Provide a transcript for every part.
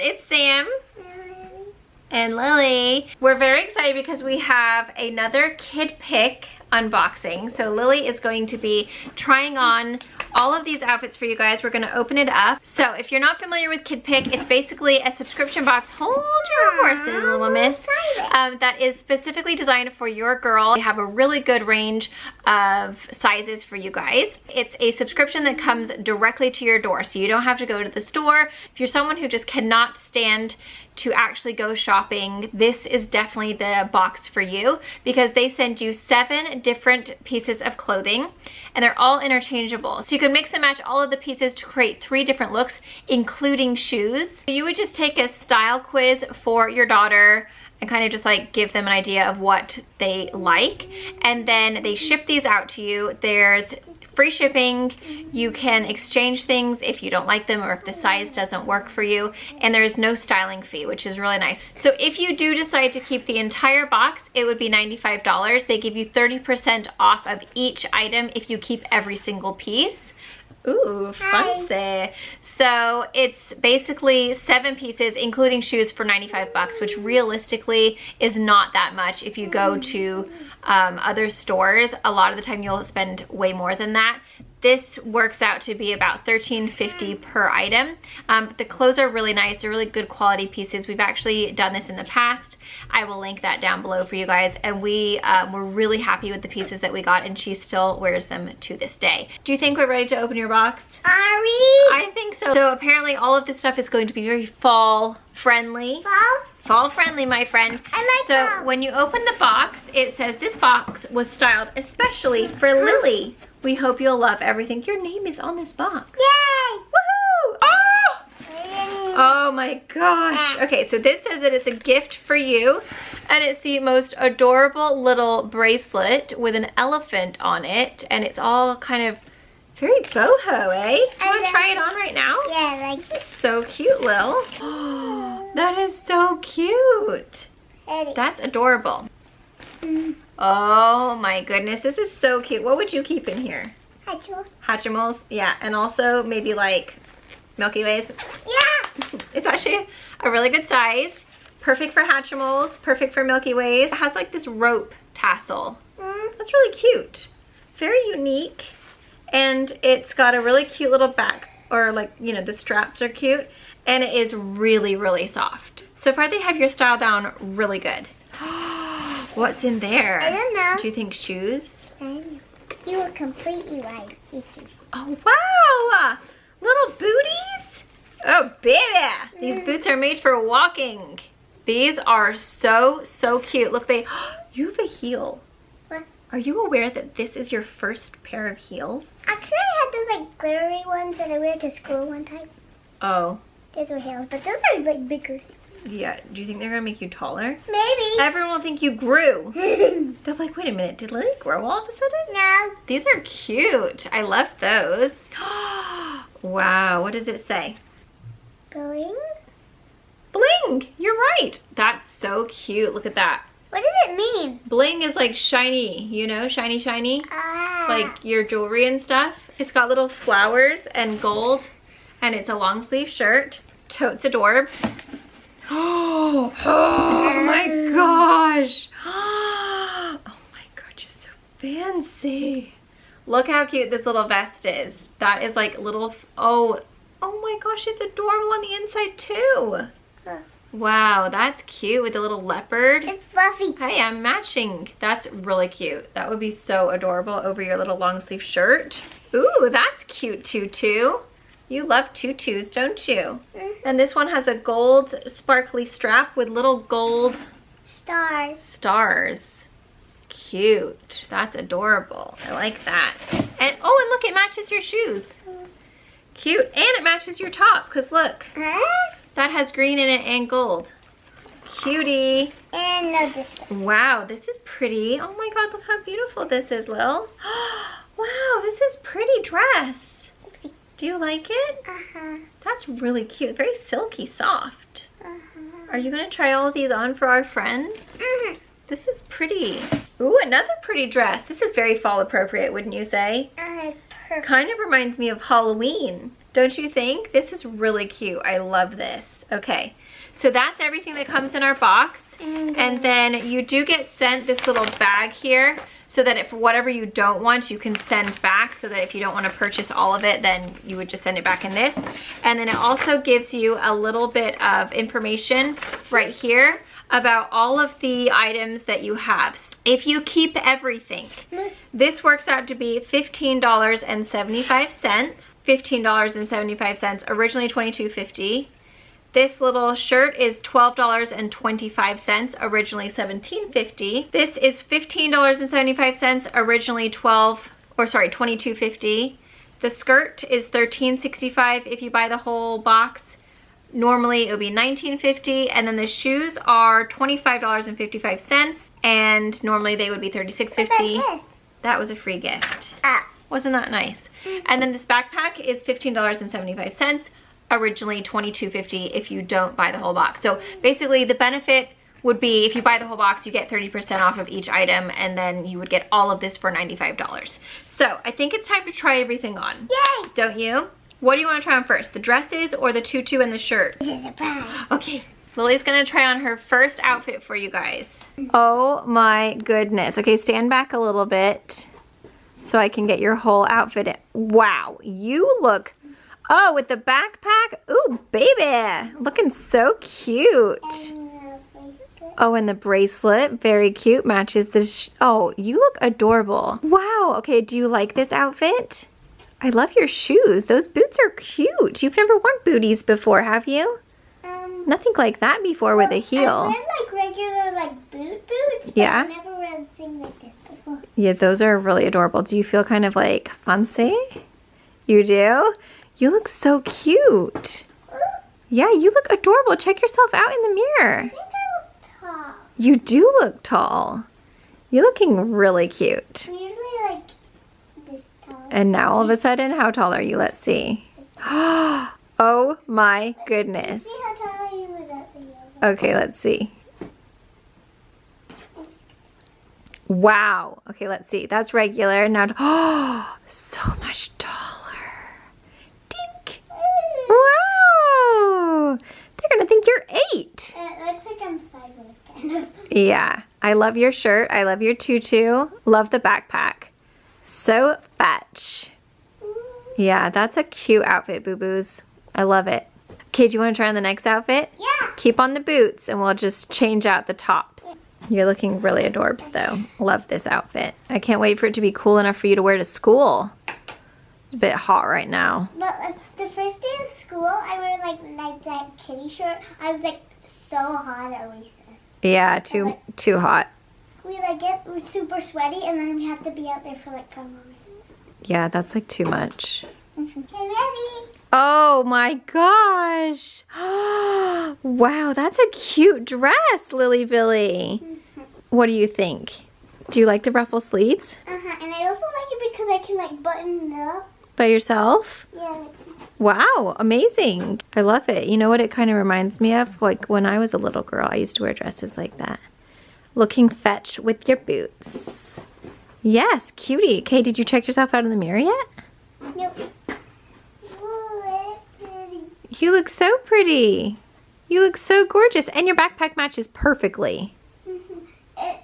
It's Sam and Lily. We're very excited because we have another Kidpik unboxing. So Lily is going to be trying on all of these outfits for you guys. We're gonna open it up. So if you're not familiar with Kidpik, it's basically a subscription box. Hold your horses, little miss. That is specifically designed for your girl. They have a really good range of sizes for you guys. It's a subscription that comes directly to your door, so you don't have to go to the store. If you're someone who just cannot stand to actually go shopping, this is definitely the box for you, because they send you 7 different pieces of clothing and they're all interchangeable. So you can mix and match all of the pieces to create 3 different looks, including shoes. You would just take a style quiz for your daughter and kind of just like give them an idea of what they like. And then they ship these out to you. There's free shipping. You can exchange things if you don't like them or if the size doesn't work for you. And there is no styling fee, which is really nice. So if you do decide to keep the entire box, it would be $95. They give you 30% off of each item if you keep every single piece. Ooh, fancy. So it's basically 7 pieces, including shoes, for 95 bucks, which realistically is not that much. If you go to other stores, a lot of the time you'll spend way more than that. This works out to be about $13.50 per item. The clothes are really nice. They're really good quality pieces. We've actually done this in the past. I will link that down below for you guys. And we were really happy with the pieces that we got, and she still wears them to this day. Do you think we're ready to open your box? Are we? I think so. So apparently all of this stuff is going to be very fall friendly. Fall friendly, my friend. I like so when you open the box, it says this box was styled especially for Lily. We hope you'll love everything. Your name is on this box. Yay! Woohoo! Oh! Oh my gosh. Okay, so this says that it's a gift for you, and it's the most adorable little bracelet with an elephant on it, and it's all kind of very boho, eh? You want to try it on right now? Yeah, like this is so cute, Lil. That is so cute. That's adorable. Oh my goodness, this is so cute. What would you keep in here? Hatchimals. Hatchimals, yeah, and also maybe like Milky Ways. Yeah. It's actually a really good size. Perfect for Hatchimals, perfect for Milky Ways. It has like this rope tassel. That's really cute. Very unique. And it's got a really cute little back, or like, you know, the straps are cute. And it is really, really soft. So far they have your style down really good. What's in there? I don't know. Do you think shoes? You were completely right. Oh, wow! Little booties? Oh, baby! These boots are made for walking. These are so, so cute. Look, you have a heel. What? Are you aware that this is your first pair of heels? Actually, I had those like glittery ones that I wear to school one time. Oh. Those were heels, but those are like bigger. Yeah, do you think they're gonna make you taller? Maybe. Everyone will think you grew. They'll be like, wait a minute, did Lily grow all of a sudden? No. These are cute. I love those. Wow, what does it say? Bling? Bling! You're right. That's so cute. Look at that. What does it mean? Bling is like shiny, you know, shiny, shiny. Ah. Like your jewelry and stuff. It's got little flowers and gold, and it's a long sleeve shirt. Totes adorbs. Oh my gosh. Oh my god, just so fancy. Look how cute this little vest is. That is like little, oh my gosh, it's adorable on the inside too. Wow, that's cute with the little leopard. It's fluffy. Hey, I'm matching. That's really cute. That would be so adorable over your little long sleeve shirt. Ooh, that's cute tutu. You love tutus, don't you? And this one has a gold sparkly strap with little gold stars. Cute. That's adorable. I like that. And oh, and look, it matches your shoes. Cute. And it matches your top, because look. That has green in it and gold. Cutie. And this one. Wow, this is pretty. Oh my god, look how beautiful this is, Lil. Wow, this is pretty dress. Do you like it? That's really cute. Very silky soft. Are you going to try all of these on for our friends? This is pretty. Ooh, another pretty dress. This is very fall appropriate, wouldn't you say? Kind of reminds me of Halloween. Don't you think? This is really cute. I love this. Okay, so that's everything that comes in our box. And then you do get sent this little bag here so that if whatever you don't want, you can send back, so that if you don't want to purchase all of it, then you would just send it back in this. And then it also gives you a little bit of information right here about all of the items that you have. If you keep everything, this works out to be $15.75. $15.75, originally $22.50. This little shirt is $12.25, originally $17.50. This is $15.75, originally $22.50. The skirt is $13.65 if you buy the whole box. Normally it would be $19.50, and then the shoes are $25.55, and normally they would be $36.50. That was a free gift. Wasn't that nice? And then this backpack is $15.75. Originally $22.50 if you don't buy the whole box. So basically the benefit would be if you buy the whole box, you get 30% off of each item, and then you would get all of this for $95. So I think it's time to try everything on. Yay! Don't you? What do you want to try on first? The dresses or the tutu and the shirt? Okay, Lily's gonna try on her first outfit for you guys. Oh my goodness. Okay, stand back a little bit so I can get your whole outfit in. Wow, you look, oh, with the backpack. Ooh, baby, looking so cute. Oh, and the bracelet, very cute, matches the, oh, you look adorable. Wow, okay, do you like this outfit? I love your shoes. Those boots are cute. You've never worn booties before, have you? Nothing like that before with a heel. I've worn like regular like boots, yeah. But I've never worn a thing like this before. Yeah, those are really adorable. Do you feel kind of like fancy? You do? You look so cute. Yeah, you look adorable. Check yourself out in the mirror. I think I look tall. You do look tall. You're looking really cute. I'm usually like this tall. And now all of a sudden, how tall are you? Let's see. Oh my goodness. See how tall are you without the yellow? Okay, let's see. Wow. Okay, let's see. That's regular. Now, oh, so much taller. Dink. Wow. They're gonna think you're 8. It looks like I'm sideways, kind of. Yeah. I love your shirt. I love your tutu. Love the backpack. So fetch. Yeah, that's a cute outfit, boo-boos. I love it. Okay, do you want to try on the next outfit? Yeah. Keep on the boots and we'll just change out the tops. You're looking really adorbs though. Love this outfit. I can't wait for it to be cool enough for you to wear to school. It's a bit hot right now. But the first day of school, I wore like that kitty shirt. I was like so hot at recess. Yeah, too hot. We like get super sweaty, and then we have to be out there for like 5 minutes. Yeah, that's like too much. Okay, ready? Oh my gosh. Wow, that's a cute dress, Lily Billy. What do you think? Do you like the ruffle sleeves? Uh-huh, and I also like it because I can like button it up. By yourself? Yeah. Wow, amazing. I love it. You know what it kind of reminds me of? Like when I was a little girl, I used to wear dresses like that. Looking fetch with your boots. Yes, cutie. Okay, did you check yourself out in the mirror yet? Nope. Oh, that's pretty. You look so pretty. You look so gorgeous. And your backpack matches perfectly.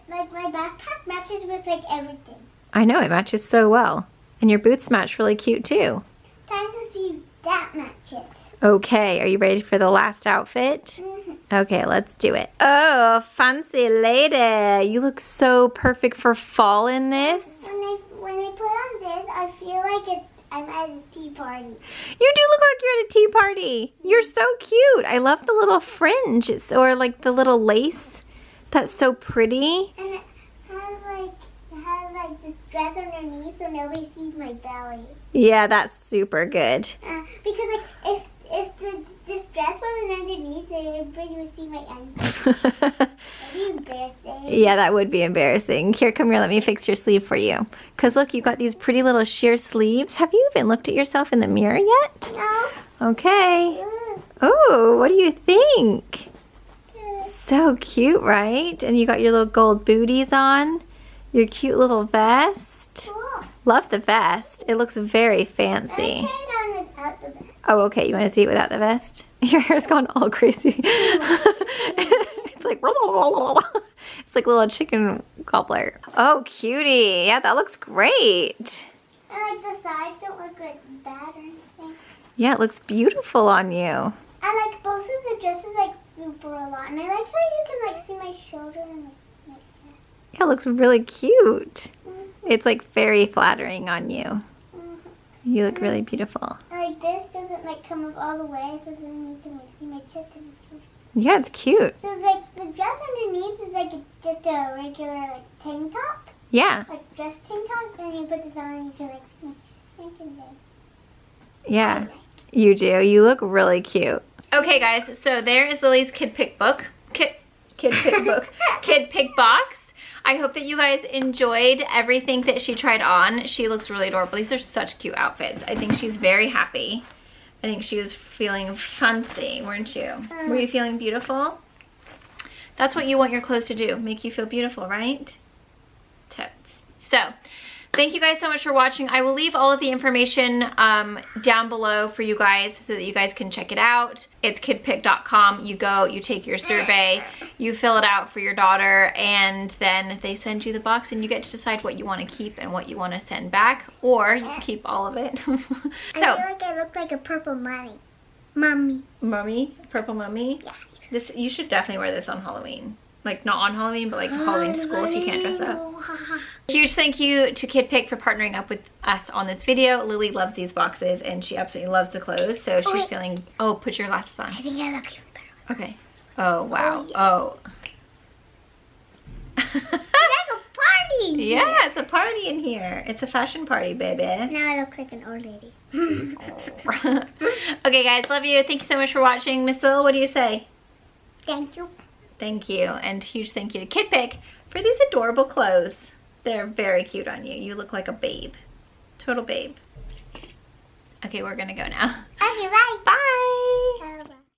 Like my backpack matches with like everything. I know, it matches so well. And your boots match really cute too. Time to see if that matches. Okay, are you ready for the last outfit? Okay, let's do it. Oh, fancy lady. You look so perfect for fall in this. When I put on this, I feel like I'm at a tea party. You do look like you're at a tea party. You're so cute. I love the little fringe or like the little lace. That's so pretty. And it has like this dress underneath so nobody sees my belly. Yeah, that's super good. Because like if this dress wasn't underneath, everybody would see my underneath. That'd be embarrassing. Yeah, that would be embarrassing. Here, come here. Let me fix your sleeve for you. Because look, you got these pretty little sheer sleeves. Have you even looked at yourself in the mirror yet? No. Okay. Oh, what do you think? So cute, right? And you got your little gold booties on. Your cute little vest. Cool. Love the vest. It looks very fancy. I tried on without the vest. Oh, okay. You want to see it without the vest? Your hair's gone all crazy. It's like, it's like a little chicken gobbler. Oh, cutie. Yeah, that looks great. And like the sides don't look like bad or anything. Yeah, it looks beautiful on you. I like both of the dresses like super a lot. And I like how you can like see my shoulder and like that. Yeah, it looks really cute. Mm-hmm. It's like very flattering on you. Mm-hmm. You look really beautiful. Like this doesn't like come up all the way, so then you can like see my chest and stuff. Yeah, it's cute. So like the dress underneath is like just a regular like tank top, Yeah. like dress tank top, and you put this on and you can like see my tank and then. Yeah, you do. You look really cute. Okay, guys, so there is Lily's Kidpik book. Kidpik book. Kidpik box. I hope that you guys enjoyed everything that she tried on. She looks really adorable. These are such cute outfits. I think she's very happy. I think she was feeling fancy, weren't you? Were you feeling beautiful? That's what you want your clothes to do, make you feel beautiful, right? Totes. So, thank you guys so much for watching. I will leave all of the information down below for you guys so that you guys can check it out. It's kidpik.com. You go, you take your survey, you fill it out for your daughter, and then they send you the box and you get to decide what you want to keep and what you want to send back, or you can keep all of it. I feel like I look like a purple mummy. Mummy? Purple mummy? Yeah. This, you should definitely wear this on Halloween. Like, not on Halloween, but like Halloween school if you can't dress up. Huge thank you to Kidpik for partnering up with us on this video. Lily loves these boxes and she absolutely loves the clothes. So she's feeling, oh, put your glasses on. I think I look even better. Okay. Oh, wow. Oh. It's like a party. Yeah, it's a party in here. It's a fashion party, baby. Now I look like an old lady. Okay, guys, love you. Thank you so much for watching. Miss Lil, what do you say? Thank you. Thank you, and huge thank you to Kidpik for these adorable clothes. They're very cute on you. You look like a babe. Total babe. Okay, we're gonna go now. Okay, bye. Bye.